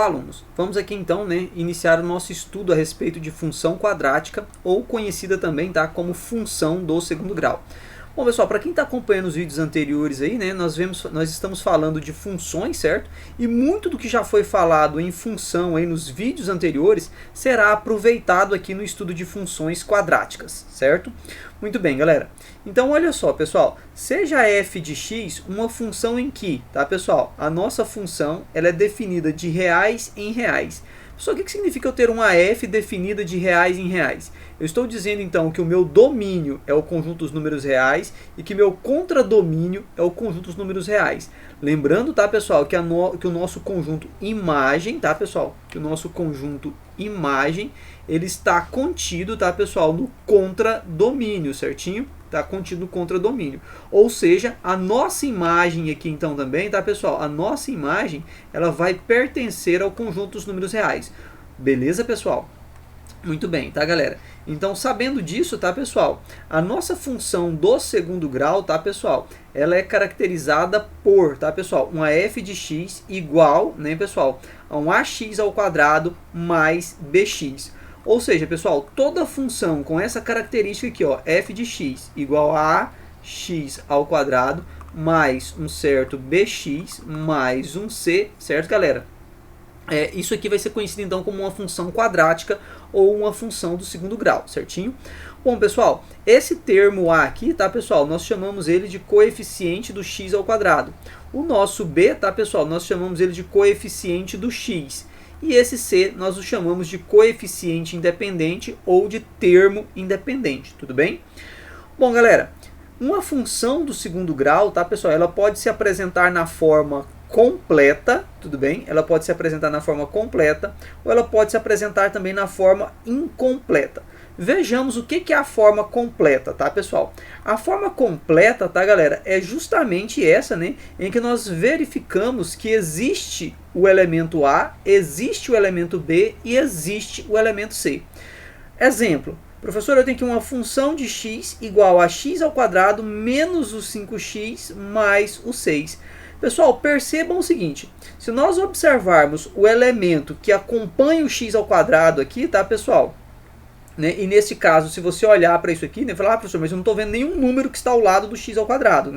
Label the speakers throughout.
Speaker 1: Olá, alunos! Vamos aqui então, iniciar o nosso estudo a respeito de função quadrática, ou conhecida também, como função do segundo grau. Bom, pessoal, para quem está acompanhando os vídeos anteriores aí, nós estamos falando de funções, certo? E muito do que já foi falado em função aí nos vídeos anteriores será aproveitado aqui no estudo de funções quadráticas, certo? Muito bem, galera. Então, olha só, pessoal, seja f de x uma função em que, tá, pessoal? A nossa função ela é definida de reais em reais. Só que significa eu ter uma f definida de reais em reais? Eu estou dizendo então que o meu domínio é o conjunto dos números reais e que meu contradomínio é o conjunto dos números reais. Lembrando, tá, pessoal, que o nosso conjunto imagem, tá, pessoal? Que o nosso conjunto imagem, ele está contido, tá, pessoal, no contradomínio, certinho? Está contido no contradomínio. Ou seja, a nossa imagem aqui então também, tá, pessoal? A nossa imagem, ela vai pertencer ao conjunto dos números reais. Beleza, pessoal? Muito bem, tá, galera? Então, sabendo disso, tá, pessoal? A nossa função do segundo grau, tá, pessoal? Ela é caracterizada por, tá, pessoal? Uma f de x igual, né, pessoal? A um ax ao quadrado mais bx. Ou seja, pessoal, toda função com essa característica aqui, ó, f de x igual a x ao quadrado mais um certo bx mais um c, certo, galera? Isso aqui vai ser conhecido então como uma função quadrática ou uma função do segundo grau, certinho? Bom, pessoal, esse termo a aqui, tá, pessoal, nós chamamos ele de coeficiente do x ao quadrado. O nosso b, tá, pessoal, nós chamamos ele de coeficiente do x. E esse c nós o chamamos de coeficiente independente ou de termo independente, tudo bem? Bom, galera, uma função do segundo grau, tá, pessoal, ela pode se apresentar na forma completa, tudo bem? Ela pode se apresentar na forma completa ou ela pode se apresentar também na forma incompleta. Vejamos o que é a forma completa, tá, pessoal? A forma completa, tá, galera, é justamente essa, em que nós verificamos que existe o elemento A, existe o elemento B e existe o elemento C. Exemplo, professor, eu tenho aqui uma função de x igual a x ao quadrado menos o 5x mais o 6. Pessoal, percebam o seguinte, se nós observarmos o elemento que acompanha o x ao quadrado aqui, tá, pessoal? E nesse caso, se você olhar para isso aqui, falar, professor, mas eu não estou vendo nenhum número que está ao lado do x ao quadrado,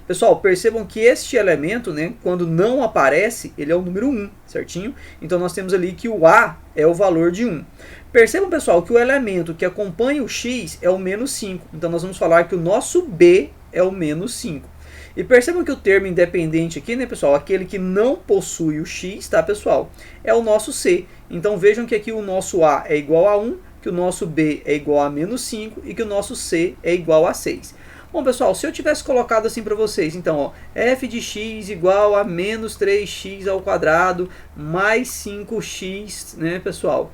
Speaker 1: Pessoal, percebam que este elemento, quando não aparece, ele é o número 1, certinho? Então, nós temos ali que o A é o valor de 1. Percebam, pessoal, que o elemento que acompanha o x é o menos 5. Então, nós vamos falar que o nosso B é o menos 5. E percebam que o termo independente aqui, pessoal, aquele que não possui o x, tá, pessoal, é o nosso C. Então, vejam que aqui o nosso A é igual a 1, que o nosso B é igual a menos 5 e que o nosso C é igual a 6. Bom, pessoal, se eu tivesse colocado assim para vocês, então, ó, f de x igual a menos 3x ao quadrado mais 5x, pessoal,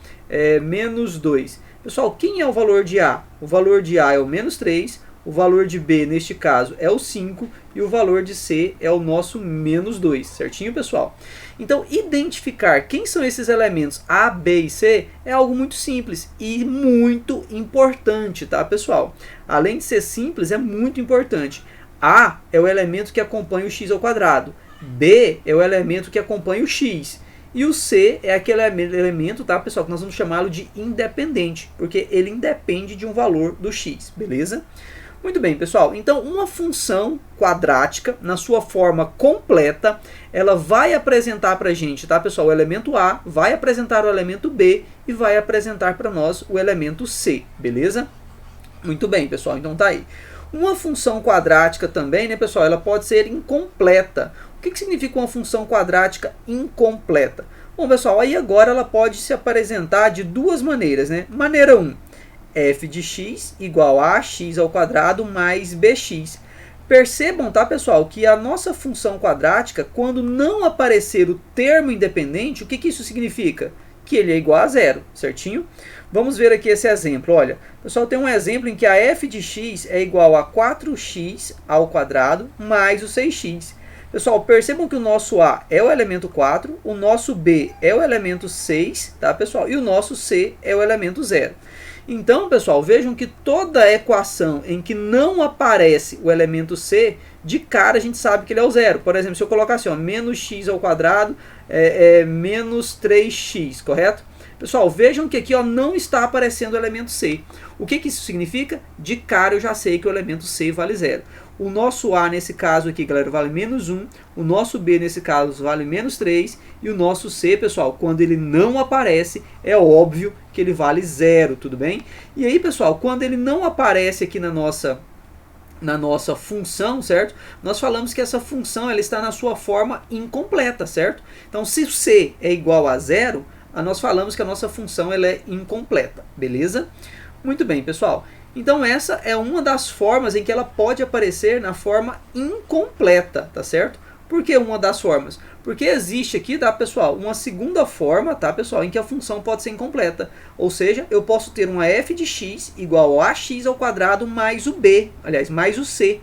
Speaker 1: menos 2. Pessoal, quem é o valor de A? O valor de A é o menos 3, o valor de B, neste caso, é o 5 e o valor de C é o nosso menos 2, certinho, pessoal? Então, identificar quem são esses elementos A, B e C é algo muito simples e muito importante, tá, pessoal? Além de ser simples, é muito importante. A é o elemento que acompanha o x ao quadrado, B é o elemento que acompanha o x, e o C é aquele elemento, tá, pessoal, que nós vamos chamá-lo de independente, porque ele independe de um valor do x, beleza? Muito bem, pessoal. Então, uma função quadrática, na sua forma completa, ela vai apresentar para a gente, tá, pessoal, o elemento A, vai apresentar o elemento B e vai apresentar para nós o elemento C, beleza? Muito bem, pessoal. Então, tá aí. Uma função quadrática também, pessoal, ela pode ser incompleta. O que significa uma função quadrática incompleta? Bom, pessoal, aí agora ela pode se apresentar de duas maneiras, Maneira 1. f de x igual a x ao quadrado mais bx. Percebam, tá, pessoal, que a nossa função quadrática, quando não aparecer o termo independente, o que isso significa? Que ele é igual a zero, certinho? Vamos ver aqui esse exemplo. Olha, pessoal, tem um exemplo em que a f de x é igual a 4x ao quadrado mais o 6x. Pessoal, percebam que o nosso A é o elemento 4, o nosso B é o elemento 6, tá, pessoal? E o nosso C é o elemento 0. Então, pessoal, vejam que toda equação em que não aparece o elemento C, de cara a gente sabe que ele é o zero. Por exemplo, se eu colocar assim, ó, menos x ao quadrado menos 3x, correto? Pessoal, vejam que aqui ó, não está aparecendo o elemento C. O que isso significa? De cara eu já sei que o elemento C vale 0. O nosso A nesse caso aqui, galera, vale menos 1. O nosso B nesse caso vale menos 3. E o nosso C, pessoal, quando ele não aparece, é óbvio que ele vale 0, tudo bem? E aí, pessoal, quando ele não aparece aqui na nossa função, certo? Nós falamos que essa função ela está na sua forma incompleta, certo? Então, se o C é igual a 0, nós falamos que a nossa função ela é incompleta, beleza? Muito bem, pessoal. Então, essa é uma das formas em que ela pode aparecer na forma incompleta, tá certo? Por que uma das formas? Porque existe aqui, tá, pessoal, uma segunda forma, tá, pessoal, em que a função pode ser incompleta. Ou seja, eu posso ter uma f de x igual a ax ao quadrado mais o b, aliás, mais o c.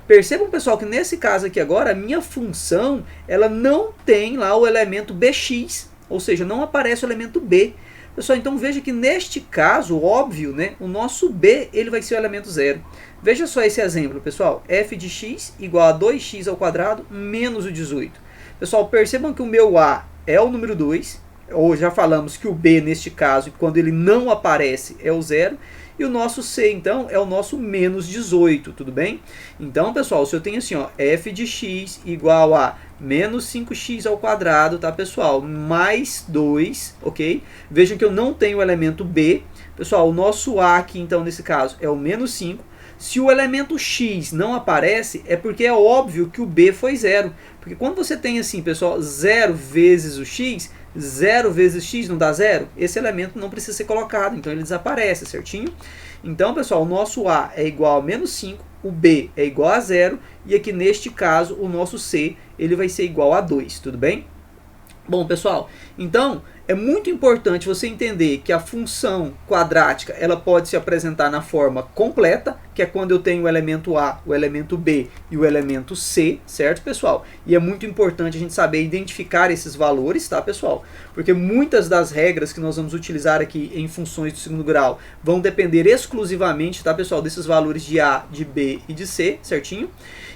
Speaker 1: Percebam, pessoal, que nesse caso aqui agora, a minha função, ela não tem lá o elemento bx, ou seja, não aparece o elemento b. Pessoal, então veja que neste caso, óbvio, né, o nosso b ele vai ser o elemento 0. Veja só esse exemplo, pessoal. F de x igual a 2x ao quadrado menos o 18. Pessoal, percebam que o meu a é o número 2, ou já falamos que o b, neste caso, quando ele não aparece, é o 0. E o nosso c, então, é o nosso menos 18, tudo bem? Então, pessoal, se eu tenho assim, ó, f de x igual a menos 5x ao quadrado, tá, pessoal? Mais 2, ok? Vejam que eu não tenho o elemento b. Pessoal, o nosso a aqui, então, nesse caso, é o menos 5. Se o elemento x não aparece, é porque é óbvio que o b foi 0. Porque quando você tem assim, pessoal, 0 vezes o x, 0 vezes x não dá 0? Esse elemento não precisa ser colocado, então ele desaparece, certinho? Então, pessoal, o nosso a é igual a menos 5, o b é igual a 0, e aqui neste caso, o nosso c ele vai ser igual a 2, tudo bem? Bom, pessoal, então é muito importante você entender que a função quadrática ela pode se apresentar na forma completa, que é quando eu tenho o elemento A, o elemento B e o elemento C, certo, pessoal? E é muito importante a gente saber identificar esses valores, tá, pessoal? Porque muitas das regras que nós vamos utilizar aqui em funções do segundo grau vão depender exclusivamente, tá, pessoal, desses valores de A, de B e de C, certinho?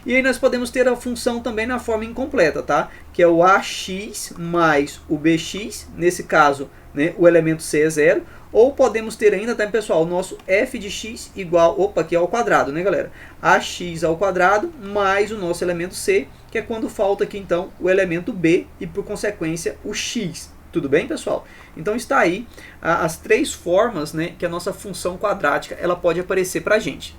Speaker 1: E aí nós podemos ter a função também na forma incompleta, tá? Que é o ax mais o bx, nesse caso, né, o elemento c é 0, ou podemos ter ainda, tá, pessoal, o nosso f de x igual, aqui é ao quadrado, né, galera? Ax ao quadrado mais o nosso elemento c, que é quando falta aqui, então, o elemento b e, por consequência, o x. Tudo bem, pessoal? Então está aí as três formas, né, que a nossa função quadrática ela pode aparecer para a gente.